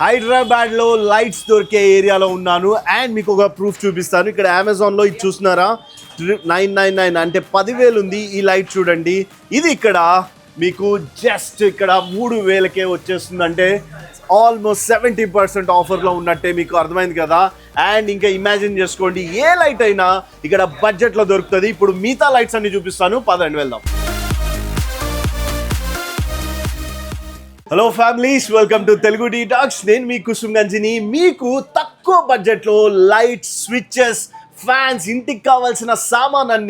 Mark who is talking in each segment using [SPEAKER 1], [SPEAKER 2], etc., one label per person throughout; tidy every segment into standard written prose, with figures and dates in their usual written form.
[SPEAKER 1] హైదరాబాద్ లో లైట్స్ దొరికే ఏరియాలో ఉన్నాను అండ్ మీకు ఒక ప్రూఫ్ చూపిస్తాను. ఇక్కడ అమెజాన్ లో ఇది చూస్తున్నారా 999 అంటే 10,000 ఉంది. ఈ లైట్ చూడండి, ఇది ఇక్కడ మీకు జస్ట్ ఇక్కడ 3,000కే వచ్చేస్తుంది. అంటే ఆల్మోస్ట్ 70% ఆఫర్లో ఉన్నట్టే, మీకు అర్థమైంది కదా. అండ్ ఇంకా ఇమాజిన్ చేసుకోండి, ఏ లైట్ అయినా ఇక్కడ బడ్జెట్లో దొరుకుతుంది. ఇప్పుడు మిగతా లైట్స్ అన్ని చూపిస్తాను, పదండి వెళ్దాం. Hello families, welcome to Telugu tea talks. నేను మీ kusum Ganjini. మీకు తక్కువ బడ్జెట్లో లైట్స్, స్విచెస్, ఫ్యాన్స్, ఇంటికి కావాల్సిన సామాన్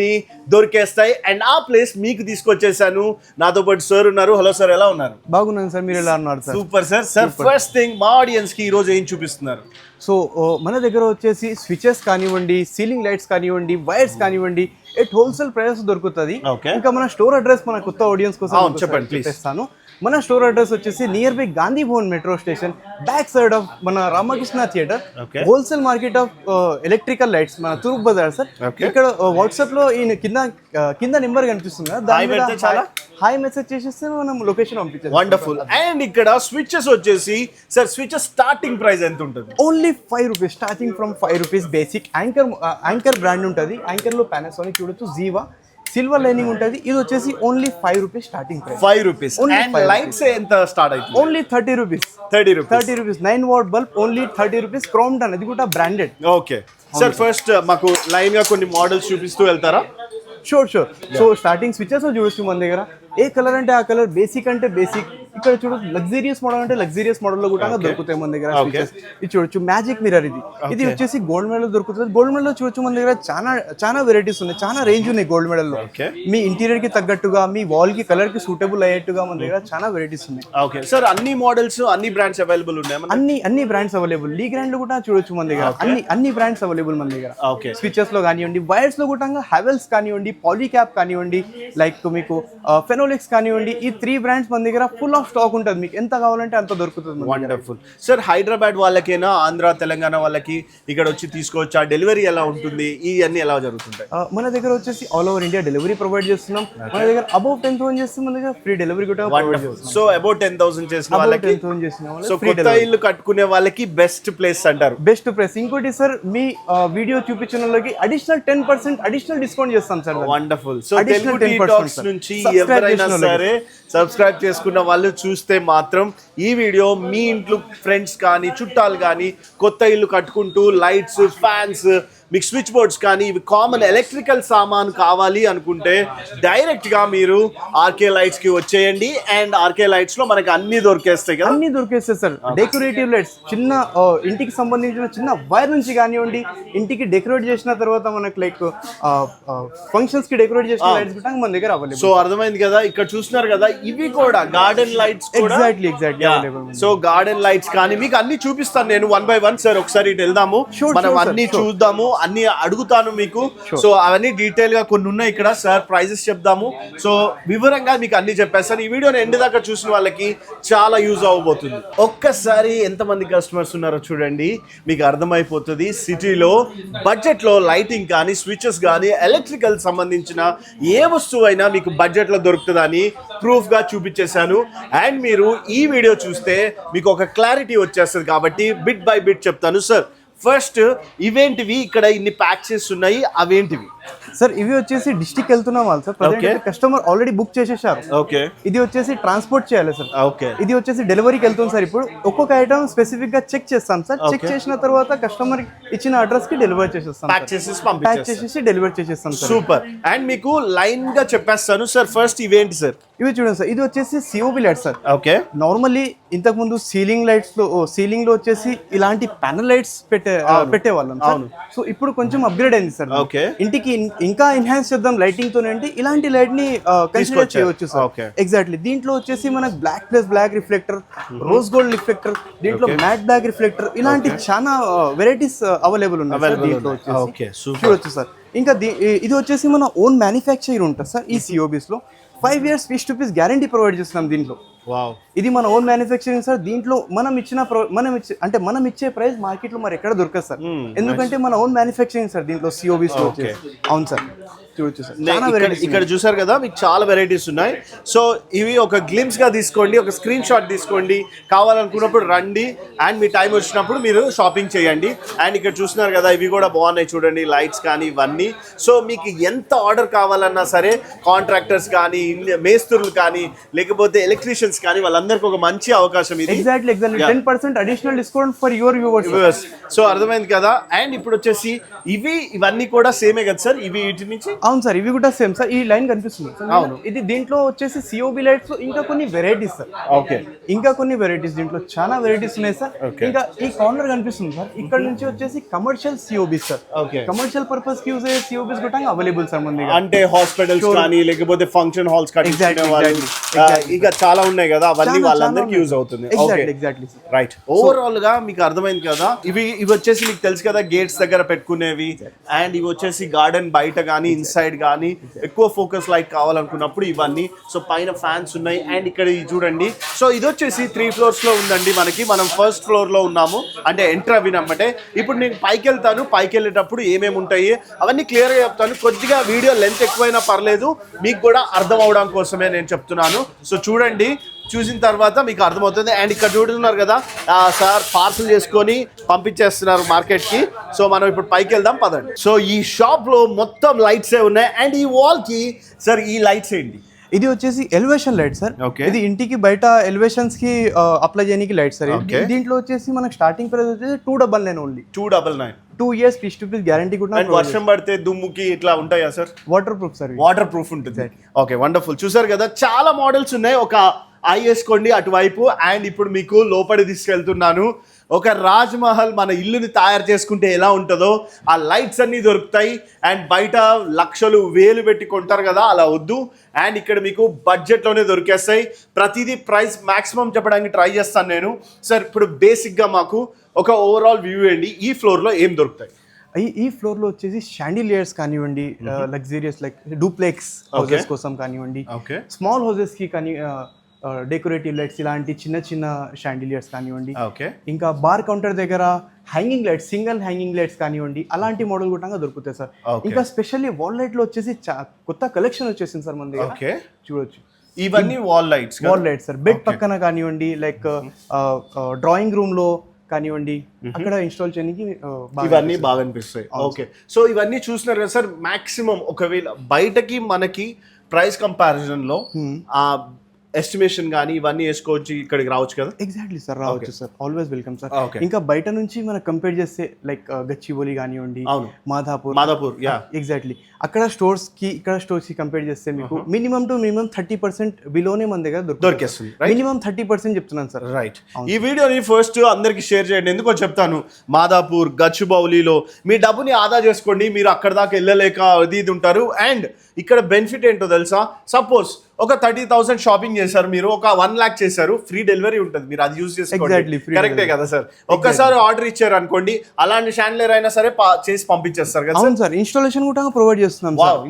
[SPEAKER 1] దొరికేస్తాయి. అండ్ ఆ ప్లేస్ మీకు తీసుకొచ్చేసాను. నాతో పాటు సార్ ఉన్నారు. హలో సార్, ఎలా ఉన్నారు?
[SPEAKER 2] బాగున్నాను సార్, మీరు ఎలా ఉన్నారు?
[SPEAKER 1] Super sir. Sir first thing, మా ఆడియన్స్ కి ఈ రోజు ఏం చూపిస్తున్నారు?
[SPEAKER 2] సో మన దగ్గర వచ్చేసి స్విచెస్ కానివ్వండి, సీలింగ్ లైట్స్ కానివ్వండి, వైర్స్ కానివ్వండి, ఎట్ హోల్సేల్ ప్రైస్ దొరుకుతుంది. ఇంకా మన స్టోర్ అడ్రస్ మన కొత్త ఆడియన్స్ కోసం
[SPEAKER 1] చెప్పండి ప్లీజ్.
[SPEAKER 2] మన స్టోర్ అడ్రస్ వచ్చేసి near by Gandhi Bhavan metro station, back side of మన Rama Krishna theatre, wholesale market of electrical lights, మన తూర్పు బజార్ సార్. ఇక్కడ వాట్సాప్ లో ఈ కింద నెంబర్ కనిపిస్తుంది కదా, దాని మీద హాయ్ మెసేజ్ చేసేస్తే మనం లొకేషన్ పంపించాం.
[SPEAKER 1] వండర్ఫుల్. అండ్ ఇక్కడ స్విచెస్ వచ్చేసి సార్, స్విచెస్ స్టార్టింగ్ ప్రైస్ ఎంత ఉంటుంది?
[SPEAKER 2] Only 5 rupees, starting from 5 rupees. Basic anchor brand ఉంటుంది. యాంకర్ లో పానాసోనిక్ చూడొచ్చు, జీవా, సిల్వర్ లైనింగ్ ఉంటుంది. ఇది వచ్చేసి only 5 rupees starting price.
[SPEAKER 1] 5 rupees. And lights ఎంత స్టార్ట్ అవుతుంది?
[SPEAKER 2] Only 30 rupees. 30 rupees 9 what bulb only 30 rupees. Chrome done, అది కూడా బ్రాండెడ్.
[SPEAKER 1] ఓకే సార్, ఫస్ట్ మాకు లైన్ గా కొన్ని మోడల్స్ చూపిస్తూ వెళ్తారా?
[SPEAKER 2] షూర్. సో స్టార్టింగ్ స్విచెస్ చూడొచ్చు మన దగ్గర. ఏ కలర్ అంటే ఆ కలర్, బేసిక్ అంటే బేసిక్. ఇక్కడ చూడొచ్చు లగ్జరియస్ మోడల్ అంటే లగ్జరియస్ మోడల్ లో కూడా దొరుకుతాయి మన దగ్గర స్విచెస్. ఇది చూడొచ్చు మ్యాజిక్ మిర్రర్. ఇది వచ్చేసి గోల్డ్ మెడల్ దొరుకుతుంది. గోల్డ్ మెడల్ లో చూడొచ్చు మన దగ్గర చాలా వెరైటీస్ ఉన్నాయి, చాలా రేంజ్ ఉన్నాయి గోల్డ్ మెడల్ లో. మీ ఇంటీరియర్ కి తగ్గట్టుగా, మీ వాల్ కి కలర్ కి సూటబుల్ అయ్యేట్టుగా మన దగ్గర చాలా వెరైటీస్ ఉన్నాయి.
[SPEAKER 1] ఓకే సార్, అన్ని మోడల్స్, అన్ని బ్రాండ్స్ అవైలబుల్ ఉన్నాయి?
[SPEAKER 2] అన్ని బ్రాండ్స్ అవైలబుల్. లీ గ్రాండ్ లో కూడా చూడొచ్చు మన దగ్గర. అన్ని బ్రాండ్స్ అవైలబుల్ మన దగ్గర. స్విచెస్ లో కానివ్వండి, వైర్స్ లో కూడా హెవెల్స్ కానివ్వండి, పాలీక్యాప్ కానివ్వండి, లైక్ మీకు ఫెనోలిక్స్ కానివ్వండి, ఈ 3 బ్రాండ్స్ మన దగ్గర ఫుల్ ఆఫ్ స్టాక్ ఉంటుంది. మీకు ఎంత కావాలంటే అంత దొరుకుతుంది.
[SPEAKER 1] వండర్ఫుల్. సార్ హైదరాబాద్ వాళ్ళకైనా ఆంధ్ర తెలంగాణ వాళ్ళకి ఇక్కడ వచ్చి తీసుకోవచ్చా? డెలివరీ ఎలా ఉంటుంది? ఇవన్నీ ఎలా జరుగుతుంటాయి?
[SPEAKER 2] మన దగ్గర వచ్చేసి all over India delivery provide చేస్తున్నాం. మన దగ్గర అబౌవ్ 10,000 చేస్తే మన దగ్గర ఫ్రీ డెలివరీ కూడా ప్రొవైడ్ చేస్తున్నాం.
[SPEAKER 1] సో అబౌవ్ 10,000 చేసిన వాళ్ళకి, సో కొత్త ఇల్లు కట్టుకునే వాళ్ళకి బెస్ట్ ప్లేస్ అంటారు.
[SPEAKER 2] Best place. ఇంకోటి సార్, మీ వీడియో చూపించిన వాళ్ళకి అడిషనల్ 10% అడిషనల్ డిస్కౌంట్ చేస్తాం sir.
[SPEAKER 1] Wonderful. So Telugu tea talks నుంచి ఎవరైనా సరే సబ్స్క్రైబ్ చేసుకున్న వాళ్ళు చూస్తే మాత్రం ఈ వీడియో మీ ఇంట్లో ఫ్రెండ్స్ కానీ, చుట్టాలు కానీ కొత్త ఇల్లు కట్టుకుంటూ లైట్స్, ఫ్యాన్స్, మీకు స్విచ్ బోర్డ్స్ కానీ, ఇవి కామన్ ఎలక్ట్రికల్ సామాన్ కావాలి అనుకుంటే డైరెక్ట్ గా మీరు ఆర్కే లైట్స్ కి వచ్చేయండి. అండ్ ఆర్కే లైట్స్ లో మనకి అన్ని దొరికేస్తాయి కదా?
[SPEAKER 2] అన్ని దొరికేస్తాయి సార్. డెకరేటివ్ లైట్స్, చిన్న ఇంటికి సంబంధించిన చిన్న వైర్ నుంచి కానివ్వండి, ఇంటికి డెకరేట్ చేసిన తర్వాత మనకి లైక్ ఫంక్షన్స్ కి డెకరేట్ చేసిన లైట్స్ కూడా మన దగ్గర అవైలబుల్.
[SPEAKER 1] సో అర్థమైంది కదా, ఇక్కడ చూస్తున్నారు కదా, ఇవి కూడా garden lights.
[SPEAKER 2] Exactly.
[SPEAKER 1] So garden lights కానీ మీకు అన్ని చూపిస్తాను నేను 1 by 1. సార్ ఒకసారి ఇటు వెళ్దాము, మనం అన్ని చూద్దాము, అన్ని అడుగుతాను మీకు. సో అవన్నీ డీటెయిల్ గా కొన్ని ఉన్నాయి ఇక్కడ. Sir prices చెప్దాము. సో వివరంగా మీకు అన్ని చెప్పేస్తాను. ఈ వీడియోని ఎండ్ దాకా చూసిన వాళ్ళకి చాలా యూజ్ అవ్వబోతుంది. ఒక్కసారి ఎంతమంది కస్టమర్స్ ఉన్నారో చూడండి, మీకు అర్థమైపోతుంది. సిటీలో బడ్జెట్ లో లైటింగ్ కానీ, స్విచెస్ కానీ, ఎలక్ట్రికల్ సంబంధించిన ఏ వస్తువు అయినా మీకు బడ్జెట్ లో దొరుకుతుందని ప్రూఫ్ గా చూపించేశాను. అండ్ మీరు ఈ వీడియో చూస్తే మీకు ఒక క్లారిటీ వచ్చేస్తుంది. కాబట్టి బిట్ బై బిట్ చెప్తాను. సార్ ఫస్ట్ ఇవేంటివి ఇక్కడ ఇన్ని ప్యాక్స్ ఉన్నాయి, అవేంటివి
[SPEAKER 2] సార్? ఇవి వచ్చేసి డిస్ట్రిక్ట్ వెళ్తున్నాం వాళ్ళు సార్. కస్టమర్ ఆల్రెడీ బుక్ చేసేసారు.
[SPEAKER 1] ఓకే.
[SPEAKER 2] ఇది వచ్చేసి ట్రాన్స్పోర్ట్ చేయాలి సార్.
[SPEAKER 1] ఓకే.
[SPEAKER 2] ఇది వచ్చేసి డెలివరీకి వెళ్తుంది సార్. ఇప్పుడు ఒక్కొక్క ఐటమ్ స్పెసిఫిక్ గా చెక్ చేస్తాం సార్. చెక్ చేసిన తర్వాత కస్టమర్ ఇచ్చిన అడ్రస్ కి డెలివరీ చేసేస్తాం.
[SPEAKER 1] ప్యాక్ చేసేసి
[SPEAKER 2] డెలివరీ చేసేస్తాం సార్.
[SPEAKER 1] సూపర్. అండ్ మీకు లైన్ గా చెప్పేస్తాను. సార్ ఫస్ట్ ఇవేంటి సార్?
[SPEAKER 2] ఇవి చూడండి సార్, ఇది వచ్చేసి COB light sir.
[SPEAKER 1] Okay.
[SPEAKER 2] Normally ఇంతకు ముందు సీలింగ్ లో వచ్చేసి ఇలాంటి ప్యానల్ లైట్స్ పెట్టేవాళ్ళం సార్. సో ఇప్పుడు కొంచెం అప్గ్రేడ్ అయింది సార్.
[SPEAKER 1] ఓకే.
[SPEAKER 2] ఇంటికి ఇంకా ఎన్హాన్స్ చేద్దాం లైటింగ్ తో అంటే ఇలాంటి లైట్ ని కన్సిడర్ చేయవచ్చు సార్. ఎగ్జాక్ట్లీ. దీంట్లో వచ్చేసి మనకు black plus black reflector, rose gold reflector, దీంట్లో మ్యాట్ బ్లాక్ రిఫ్లెక్టర్, ఇలాంటి చాలా వెరైటీస్ అవైలబుల్ ఉన్నాయి దీంట్లో చూడొచ్చు సార్. ఇంకా ఇది వచ్చేసి మన ఓన్ మ్యానుఫ్యాక్చర్ ఉంటుంది సార్. ఈ సిఓబిస్ లో 5 years piece to piece guarantee provide చేస్తున్నాం దీంట్లో. ఇది మన ఓన్ మ్యానుఫ్యాక్చరింగ్ సార్. దీంట్లో మనం ఇచ్చే ప్రైస్ మార్కెట్ లో మరి ఎక్కడ దొరకదు సార్. ఎందుకంటే మన ఓన్ మ్యానుఫ్యాక్చరింగ్ సార్ దీంట్లో సిఓబిస్ లో. అవును సార్. చూడొచ్చు సార్.
[SPEAKER 1] ఇక్కడ చూసారు కదా, మీకు చాలా వెరైటీస్ ఉన్నాయి. సో ఇవి ఒక గ్లిమ్స్ గా తీసుకోండి, ఒక స్క్రీన్ షాట్ తీసుకోండి, కావాలనుకున్నప్పుడు రండి అండ్ మీ టైం వచ్చినప్పుడు మీరు షాపింగ్ చేయండి. అండ్ ఇక్కడ చూస్తున్నారు కదా, ఇవి కూడా బాగున్నాయి చూడండి, లైట్స్ కానీ ఇవన్నీ. సో మీకు ఎంత ఆర్డర్ కావాలన్నా సరే, కాంట్రాక్టర్స్ కానీ, మేస్త్రులు కానీ, లేకపోతే ఎలక్ట్రీషియన్స్ కానీ, వాళ్ళందరికీ ఒక మంచి అవకాశం ఇది.
[SPEAKER 2] Exactly 10% additional discount for your viewers.
[SPEAKER 1] So అర్థమైంది కదా. అండ్ ఇప్పుడు వచ్చేసి ఇవన్నీ కూడా సేమే కదా సార్, ఇవి వీటి నుంచి?
[SPEAKER 2] అవును సార్, ఇవి కూడా సేమ్ సార్. ఈ లైన్ కనిపిస్తుంది. అవును, ఇది దీంట్లో వచ్చేసి సిఓబి లైట్స్ ఇంకా కొన్ని వెరైటీస్ సార్.
[SPEAKER 1] ఓకే,
[SPEAKER 2] ఇంకా కొన్ని వెరైటీస్, దీంట్లో చాలా వెరైటీస్ ఉన్నాయి సార్. ఇంకా ఈ కార్నర్ కనిపిస్తుంది సార్, ఇక్కడ నుంచి వచ్చేసి కమర్షియల్ సిఓబిస్ సార్. కమర్షియల్ పర్పస్ కి యూజ్ అయ్యే సిఓబిస్ కూడా అవైలబుల్ సార్ మన దగ్గర.
[SPEAKER 1] అంటే హాస్పిటల్స్ కానీ, లేకపోతే ఫంక్షన్ హాల్స్ ఇక చాలా ఉన్నాయి కదా, అవన్నీ వాళ్ళందరికీ యూజ్ అవుతుంది.
[SPEAKER 2] Exactly
[SPEAKER 1] right. ఓవరాల్ గా మీకు అర్థమైంది కదా. ఇవి వచ్చేసి మీకు తెలుసు కదా, గేట్స్ దగ్గర పెట్టుకునేవి. అండ్ ఇవి వచ్చేసి గార్డెన్ బయట కానీ, ఇన్సైడ్ కానీ, ఎక్కువ ఫోకస్ లైట్ కావాలనుకున్నప్పుడు ఇవన్నీ. సో పైన ఫ్యాన్స్ ఉన్నాయి. అండ్ ఇక్కడ చూడండి, సో ఇది వచ్చేసి 3 floors లో ఉందండి మనకి. మనం ఫస్ట్ ఫ్లోర్ లో ఉన్నాము, అంటే ఎంటర్ అవినమ్మటే. ఇప్పుడు నేను పైకి వెళ్తాను, పైకి వెళ్ళేటప్పుడు ఏమేమి ఉంటాయి అవన్నీ క్లియర్ గా చెప్తాను. కొద్దిగా వీడియో లెంత్ ఎక్కువైనా పర్లేదు, మీకు కూడా అర్థం అవడం కోసమే నేను చెప్తున్నాను. సో చూడండి, చూసిన తర్వాత మీకు అర్థమవుతుంది. అండ్ ఇక్కడ చూడుతున్నారు కదా సార్, పార్సల్ చేసుకొని పంపించేస్తున్నారు మార్కెట్కి. సో మనం ఇప్పుడు పైకి వెళ్దాం, పదండి. సో ఈ షాప్లో మొత్తం లైట్సే ఉన్నాయి. అండ్ ఈ వాల్కి సార్, ఈ లైట్స్ ఏంటి?
[SPEAKER 2] ఇది వచ్చేసి ఎలివేషన్ లైట్ సార్. ఇది ఇంటికి బయట ఎలివేషన్స్ కి అప్లై చేయడానికి లైట్ సార్. దీంట్లో వచ్చేసి మనకి స్టార్టింగ్ ప్రైస్ వచ్చేసి 299 only.
[SPEAKER 1] 299.
[SPEAKER 2] 2 years piece to piece guarantee కూడా.
[SPEAKER 1] వర్షం పడితే దుమ్ముకి ఇట్లా ఉంటాయా sir?
[SPEAKER 2] Waterproof sir,
[SPEAKER 1] waterproof ఉంటుంది. Okay, wonderful. చూసారు కదా, చాలా మోడల్స్ ఉన్నాయి. ఒక ఐ వేసుకోండి అటువైపు. అండ్ ఇప్పుడు మీకు లోపలి తీసుకెళ్తున్నాను. ఒక రాజ్ మహల్ మన ఇల్లుని తయారు చేసుకుంటే ఎలా ఉంటుందో ఆ లైట్స్ అన్నీ దొరుకుతాయి. అండ్ బయట లక్షలు వేలు పెట్టి కొంటారు కదా, అలా వద్దు. అండ్ ఇక్కడ మీకు బడ్జెట్లోనే దొరికేస్తాయి. ప్రతిదీ ప్రైస్ మ్యాక్సిమం చెప్పడానికి ట్రై చేస్తాను నేను. సార్ ఇప్పుడు బేసిక్గా మాకు ఒక ఓవరాల్ వ్యూ అండి, ఈ ఫ్లోర్లో ఏం దొరుకుతాయి?
[SPEAKER 2] ఈ ఫ్లోర్ లో వచ్చేసి షాండిలియర్స్ కానివ్వండి, లగ్జరియస్ లైక్ డూప్లెక్స్ హౌసెస్ కోసం కానివ్వండి, స్మాల్ హౌసెస్ కి కానీ డెకరేటివ్ లైట్స్, ఇలాంటి చిన్న చిన్న షాండిలియర్స్ కానివ్వండి, ఇంకా బార్ కౌంటర్ దగ్గర hanging lights, single hanging lights కానివ్వండి, అలాంటి మోడల్ కూడా దొరుకుతాయి సార్. ఇంకా స్పెషల్లీ వాల్ లైట్ లో వచ్చేసి కొత్త కలెక్షన్ వచ్చేసింది సార్ మన దగ్గర. చూడొచ్చు,
[SPEAKER 1] ఇవన్నీ వాల్ లైట్స్
[SPEAKER 2] సార్. బెడ్ పక్కన కానివ్వండి, లైక్ డ్రాయింగ్ రూమ్ లో కానివ్వండి, అక్కడ ఇన్స్టాల్ చేయడానికి
[SPEAKER 1] ఇవన్నీ బాగా అనిపిస్తాయి. ఓకే, సో ఇవన్నీ చూసినారు కదా సార్. మాక్సిమం ఒకవేళ బయటకి మనకి ప్రైస్ కంపారిజన్ లో ఎస్టిమేషన్ కానీ ఇవన్నీ వేసుకోవచ్చు, ఇక్కడికి రావచ్చు కదా.
[SPEAKER 2] ఎగ్జాక్ట్లీ సార్, రావచ్చు సార్, ఆల్వేస్ వెల్కమ్ సార్. ఇంకా బయట నుంచి మనం కంపేర్ చేస్తే లైక్ గచ్చిబౌలి కానివ్వండి, మాధాపూర్, ఎగ్జాక్ట్లీ అక్కడ స్టోర్స్ కి ఇక్కడ స్టోర్స్ కి కంపేర్ చేస్తే మీకు మినిమం టు మినిమం 30% బిలోనే మన దగ్గర దొరికేస్తుంది. మినిమం 30% చెప్తున్నాను సార్.
[SPEAKER 1] రైట్. ఈ వీడియోని ఫస్ట్ అందరికి షేర్ చేయండి, ఎందుకో చెప్తాను. మాధాపూర్, గచ్చిబౌలిలో మీ డబ్బుని ఆదా చేసుకోండి. మీరు అక్కడ దాకా వెళ్ళలేక ఇది ఉంటారు. అండ్ ఇక్కడ బెనిఫిట్ ఏంటో తెలుసా? సపోజ్ ఒక 30,000 షాపింగ్ చేశారు, మీరు ఒక 1 lakh చేశారు, ఫ్రీ డెలివరీ ఉంటుంది, మీరు అది యూజ్ చేసుకోండి. కరెక్టే కదా సార్? ఒక్కసారి ఆర్డర్ ఇచ్చారు అనుకోండి, అలాంటి షాండ్లర్ అయినా సరే చేసి పంపించేస్తారు కదా సార్.
[SPEAKER 2] ఇన్స్టాలేషన్ కూడా ప్రొవైడ్ చేస్తున్నాం.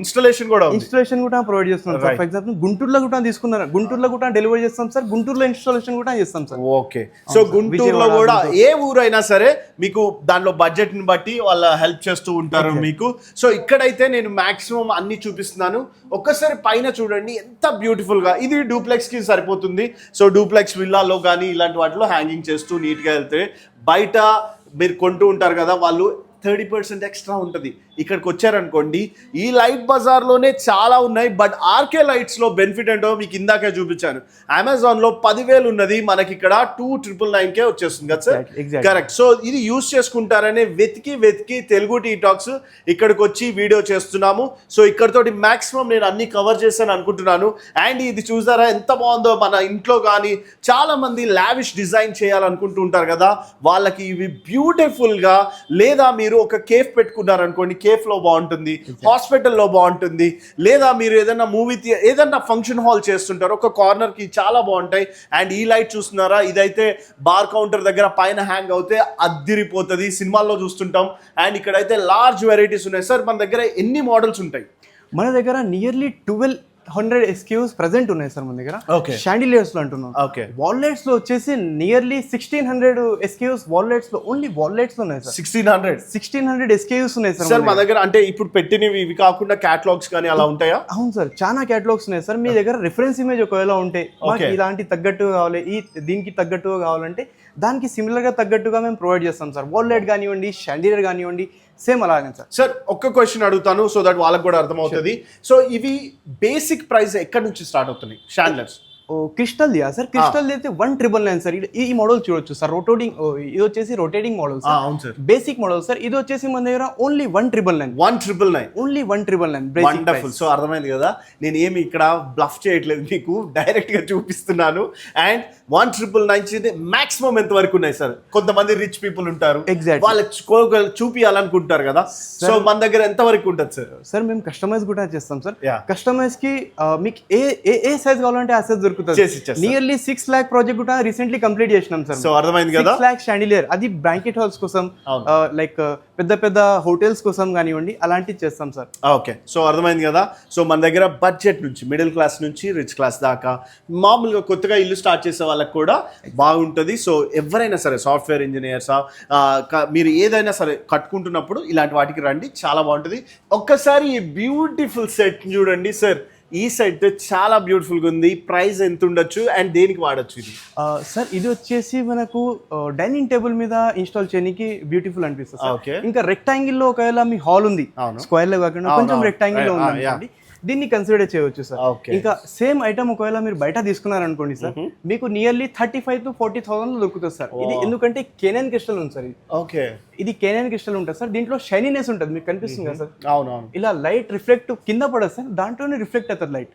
[SPEAKER 1] ఇన్స్టాలేషన్ కూడా
[SPEAKER 2] ప్రొవైడ్ చేస్తున్నాం సార్. ఫర్ ఎగ్జాంపుల్ గుంటూరులో కూడా తీసుకున్నారు, గుంటూరులో కూడా డెలివరీ చేస్తాం సార్. గుంటూరులో ఇన్స్టాలేషన్ కూడా చేస్తాం సార్.
[SPEAKER 1] ఓకే, సో గుంటూరులో కూడా ఏ ఊరైనా సరే మీకు దాంట్లో బడ్జెట్ ని బట్టి వాళ్ళ హెల్ప్ చేస్తూ ఉంటారు మీకు. సో ఇక్కడైతే నేను మాక్సిమం అన్ని చూపిస్తున్నాను. ఒక్కసారి పైన చూడండి ఎంత బ్యూటిఫుల్ గా. ఇది డూప్లెక్స్ కి సరిపోతుంది. సో డూప్లెక్స్ విల్లాలో కానీ ఇలాంటి వాటిలో హ్యాంగింగ్ చేస్తూ నీట్ గా వెళ్తే, బయట మీరు కొంటూ ఉంటారు కదా, వాళ్ళు 30% ఎక్స్ట్రా ఉంటుంది. ఇక్కడికి వచ్చారనుకోండి, ఈ లైట్ బజార్లోనే చాలా ఉన్నాయి. బట్ ఆర్కే లైట్స్లో బెనిఫిట్ ఏంటో మీకు ఇందాకే చూపించాను. అమెజాన్లో 10,000 ఉన్నది, మనకి ఇక్కడ 2,999కే వచ్చేస్తుంది కదా సార్. కరెక్ట్. సో ఇది యూజ్ చేసుకుంటారనే వెతికి తెలుగు టీటాక్స్ ఇక్కడికి వచ్చి వీడియో చేస్తున్నాము. సో ఇక్కడతోటి మాక్సిమం నేను అన్ని కవర్ చేశాను అనుకుంటున్నాను. అండ్ ఇది చూసారా ఎంత బాగుందో. మన ఇంట్లో కానీ చాలా మంది లావిష్ డిజైన్ చేయాలనుకుంటూ ఉంటారు కదా, వాళ్ళకి ఇవి బ్యూటిఫుల్గా. లేదా మీరు ఒక కేఫ్ పెట్టుకున్నారనుకోండి, కేఫ్ లో బాగుంటుంది, హాస్పిటల్లో బాగుంటుంది. లేదా మీరు ఏదైనా మూవీ ఏదైనా ఫంక్షన్ హాల్ చేస్తుంటారు, ఒక కార్నర్ కి చాలా బాగుంటాయి. అండ్ ఈ లైట్ చూస్తున్నారా, ఇదైతే బార్ కౌంటర్ దగ్గర పైన హ్యాంగ్ అవుతే అద్దిరిపోతుంది, సినిమాల్లో చూస్తుంటాం. అండ్ ఇక్కడైతే లార్జ్ వెరైటీస్ ఉన్నాయి సార్. మన దగ్గర ఎన్ని మోడల్స్ ఉంటాయి?
[SPEAKER 2] మన దగ్గర నియర్లీ 12 100 SKUs ప్రెసెంట్ ఉన్నాయి సార్ మన దగ్గర.
[SPEAKER 1] ఓకే.
[SPEAKER 2] షాండిలియర్స్ లో అంటున్నాం.
[SPEAKER 1] ఓకే.
[SPEAKER 2] వాల్లెట్స్ లో వచ్చేసి నియర్లీ 1600 SKUs వాల్లెట్స్ లో, ఓన్లీ వాల్లెట్స్ లో ఉన్నాయి సార్. 1600 SKUs ఉన్నాయి సార్.
[SPEAKER 1] సార్ మా దగ్గర అంటే ఇప్పుడు పెట్టినవి ఇవి కాకుండా క్యాటలాగ్స్ కానీ అలా ఉంటాయా?
[SPEAKER 2] అవును సార్, చాలా క్యాటలాగ్స్ ఉన్నాయి సార్. మీ దగ్గర రిఫరెన్స్ ఇమేజ్ ఒకవేళ ఉంటే, మాకు ఇలాంటి తగ్గట్టు కావాలి, దీనికి తగ్గట్టుగా కావాలంటే దానికి సిమిలర్ గా తగ్గట్టుగా మేము ప్రొవైడ్ చేస్తాం సార్. వాల్లెట్ కానివ్వండి, షాండిలియర్ కానివ్వండి, సేమ్ అలాగే సార్.
[SPEAKER 1] సార్ ఒక్క క్వశ్చన్ అడుగుతాను సో దట్ వాళ్ళకి కూడా అర్థమవుతుంది. సో ఇవి బేసిక్ ప్రైస్ ఎక్కడి నుంచి స్టార్ట్ అవుతున్నాయి షాండిలియర్స్?
[SPEAKER 2] క్రిస్టల్ దియా సార్, క్రిస్టల్ అయితే 1999 సార్. ఈ మోడల్ చూడొచ్చు సార్, ఇది వచ్చేసి రొటేటింగ్ మోడల్ సార్.
[SPEAKER 1] అవును సార్,
[SPEAKER 2] బేసిక్ మోడల్ సార్. ఇది వచ్చేసి మన దగ్గర ఓన్లీ 1999 ఓన్లీ 1999.
[SPEAKER 1] వండర్ఫుల్. సో అర్థమైంది కదా, నేను ఏమి ఇక్కడ బ్లఫ్ చేయట్లేదు, మీకు డైరెక్ట్ గా చూపిస్తున్నాను. అండ్ 1999 మాక్సిమం ఎంత వరకు ఉన్నాయి సార్? కొంతమంది రిచ్ పీపుల్ ఉంటారు, వాళ్ళకి చూపియాలనుకుంటారు కదా, సో మన దగ్గర ఎంత వరకు ఉంటుంది సార్?
[SPEAKER 2] సార్ మేము కస్టమైజ్ కూడా చేస్తాం సార్. కస్టమైజ్ కి మీకు ఏ సైజ్ కావాలంటే ఆ సైజ్ దొరుకుతుంది. నియర్లీ 6 lakh ప్రాజెక్ట్ కూడా రీసెంట్లీ కంప్లీట్ చేసినాం సార్.
[SPEAKER 1] సో అర్థమైంది కదా,
[SPEAKER 2] 6 lakh షాండిలియర్, అది బ్యాంకెట్ హాల్స్ కోసం, లైక్ పెద్ద పెద్ద హోటల్స్ కోసం కానివ్వండి, అలాంటివి చేస్తాం సార్.
[SPEAKER 1] ఓకే. సో అర్థమైంది కదా. సో మన దగ్గర బడ్జెట్ నుంచి, మిడిల్ క్లాస్ నుంచి రిచ్ క్లాస్ దాకా, మామూలుగా కొత్తగా ఇల్లు స్టార్ట్ చేసే వాళ్ళకి కూడా బాగుంటుంది. సో ఎవరైనా సరే, సాఫ్ట్వేర్ ఇంజనీర్సా, మీరు ఏదైనా సరే కట్టుకుంటున్నప్పుడు ఇలాంటి వాటికి రండి, చాలా బాగుంటుంది. ఒక్కసారి ఈ బ్యూటిఫుల్ సెట్ చూడండి సార్. ఈ సెట్ చాలా బ్యూటిఫుల్ గా ఉంది. ప్రైస్ ఎంత ఉండొచ్చు అండ్ దేనికి వాడచ్చు ఇది?
[SPEAKER 2] సార్ ఇది వచ్చేసి మనకు డైనింగ్ టేబుల్ మీద ఇన్స్టాల్ చేయడానికి బ్యూటిఫుల్ అనిపిస్తుంది. ఇంకా రెక్టాంగిల్ లో ఒకవేళ మీ హాల్ ఉంది, స్క్వేర్ లో కాకుండా కొంచెం రెక్టాంగిల్ లో ఉంది, దీన్ని కన్సిడర్ చేయవచ్చు సార్. ఇంకా సేమ్ ఐటమ్ ఒకవేళ మీరు బయట తీసుకున్నారనుకోండి సార్, మీకు నియర్లీ 35,000 to 40,000 లో దొరుకుతుంది సార్. ఇది ఎందుకంటే కెనన్ క్రిస్టల్ ఉంది సార్. ఇది కెనన్ క్రిస్టల్ ఉంటుంది సార్. దీంట్లో షైనీనెస్ ఉంటుంది, మీకు కనిపిస్తుంది కదా సార్. అవునవును, ఇలా లైట్ రిఫ్లెక్ట్ కింద పడదు సార్, దాంట్లోనే రిఫ్లెక్ట్ అవుతుంది లైట్.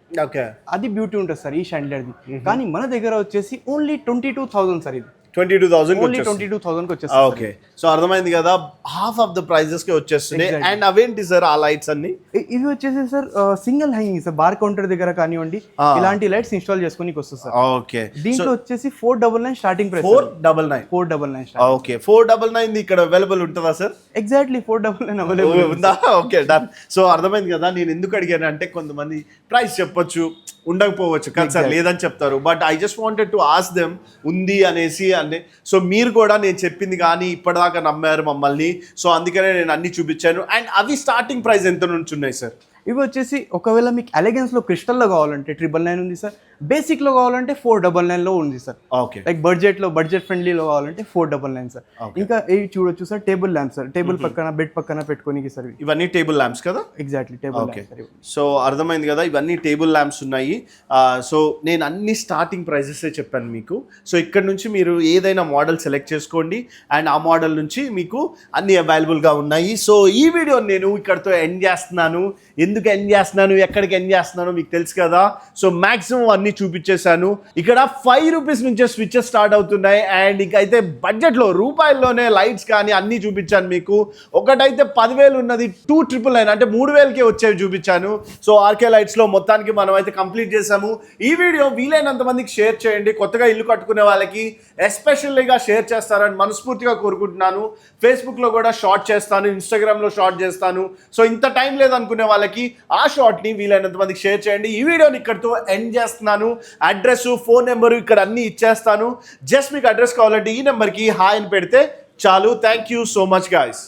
[SPEAKER 2] అది బ్యూటీ ఉంటుంది సార్ ఈ షాండిలియర్ది. కానీ మన దగ్గర వచ్చేసి ఓన్లీ 22,000 సార్. ఇది 22,000
[SPEAKER 1] ఓకే. సో అర్థమైంది కదా, హాఫ్ ఆఫ్ ద ప్రైజెస్ కి వచ్చేస్తున్నాయి. అండ్ అవేంటి సార్ ఆ లైట్స్ అన్ని?
[SPEAKER 2] ఇవి వచ్చేసి sir single hanging sir, bar counter దగ్గర కానివ్వండి, ఇలాంటి లైట్స్ ఇన్స్టాల్ చేసుకొని వస్తుంది సార్. ఓకే. దీంట్లో వచ్చేసి 499 స్టార్టింగ్ ప్రైస్. 499.
[SPEAKER 1] ఓకే. 499 ఇక్కడ అవైలబుల్ ఉంటుందా సార్?
[SPEAKER 2] ఎగ్జాక్ట్లీ 499 అవైలబుల్
[SPEAKER 1] ఉందా? Okay, done. సో అర్థమైంది కదా, నేను ఎందుకు అడిగాను అంటే కొంతమంది ప్రైస్ చెప్పొచ్చు, ఉండకపోవచ్చు కదా సార్, లేదని చెప్తారు. But I just wanted to ask them ఉంది అనేసి. అంటే సో మీరు కూడా నేను చెప్పింది కానీ ఇప్పటిదాకా నమ్మారు మమ్మల్ని, సో అందుకనే నేను అన్ని చూపించాను. అండ్ అవి స్టార్టింగ్ ప్రైస్ ఎంత నుంచి ఉన్నాయి సార్?
[SPEAKER 2] ఇవి వచ్చేసి ఒకవేళ మీకు ఎలిగెన్స్ లో క్రిస్టల్ లో కావాలంటే 999 ఉంది సార్. బేసిక్ లో కావాలంటే 499 లో ఉంది sir.
[SPEAKER 1] Okay.
[SPEAKER 2] Like budget friendly లో కావాలంటే 499 సార్. ఇంకా ఇవి చూడొచ్చు sir, table lamps sir. Table పక్కన, బెడ్ పక్కన పెట్టుకోనికి సార్.
[SPEAKER 1] ఇవన్నీ టేబుల్ ల్యాంప్స్ కదా?
[SPEAKER 2] Exactly table lamps.
[SPEAKER 1] సో అర్థమైంది కదా, ఇవన్నీ టేబుల్ ల్యాంప్స్ ఉన్నాయి. సో నేను అన్ని స్టార్టింగ్ ప్రైజెస్ చెప్పాను మీకు. సో ఇక్కడ నుంచి మీరు ఏదైనా మోడల్ సెలెక్ట్ చేసుకోండి, అండ్ ఆ మోడల్ నుంచి మీకు అన్ని అవైలబుల్ గా ఉన్నాయి. సో ఈ వీడియో నేను ఇక్కడతో ఎండ్ చేస్తున్నాను. ఎందుకు ఎండ్ చేస్తున్నాను, ఎక్కడికి ఎండ్ చేస్తున్నాను మీకు తెలుసు కదా. సో మాక్సిమం అన్ని చూపించేశాను. ఇక్కడ 5 రూపీస్ నుంచే స్విచ్చెస్ స్టార్ట్ అవుతున్నాయి. అండ్ ఇంకైతే బడ్జెట్ లో రూపాయల్లోనే లైట్స్ కానీ అన్ని చూపించాను మీకు. ఒకటైతే 10,000 ఉన్నది 2,999 అంటే 3,000కే వచ్చేవి చూపించాను. సో ఆర్కే లైట్స్ లో మొత్తానికి మనం అయితే కంప్లీట్ చేసాము. ఈ వీడియో వీలైనంత మందికి షేర్ చేయండి. కొత్తగా ఇల్లు కట్టుకునే వాళ్ళకి ఎస్పెషల్లీగా షేర్ చేస్తారని మనస్ఫూర్తిగా కోరుకుంటున్నాను. ఫేస్బుక్ లో కూడా షార్ట్ చేస్తాను, ఇన్స్టాగ్రామ్ లో షార్ట్ చేస్తాను. సో ఇంత టైం లేదనుకునే వాళ్ళకి ఆ షార్ట్ ని వీలైనంత మందికి షేర్ చేయండి. ఈ వీడియోని ఇక్కడితో ఎండ్ చేస్తున్నాను. అడ్రస్, ఫోన్ నెంబరు ఇక్కడ అన్ని ఇచ్చేస్తాను. జస్ట్ మీకు అడ్రస్ కావాలంటే ఈ నెంబర్కి హాయ్ అని పెడితే చాలు. Thank you so much guys.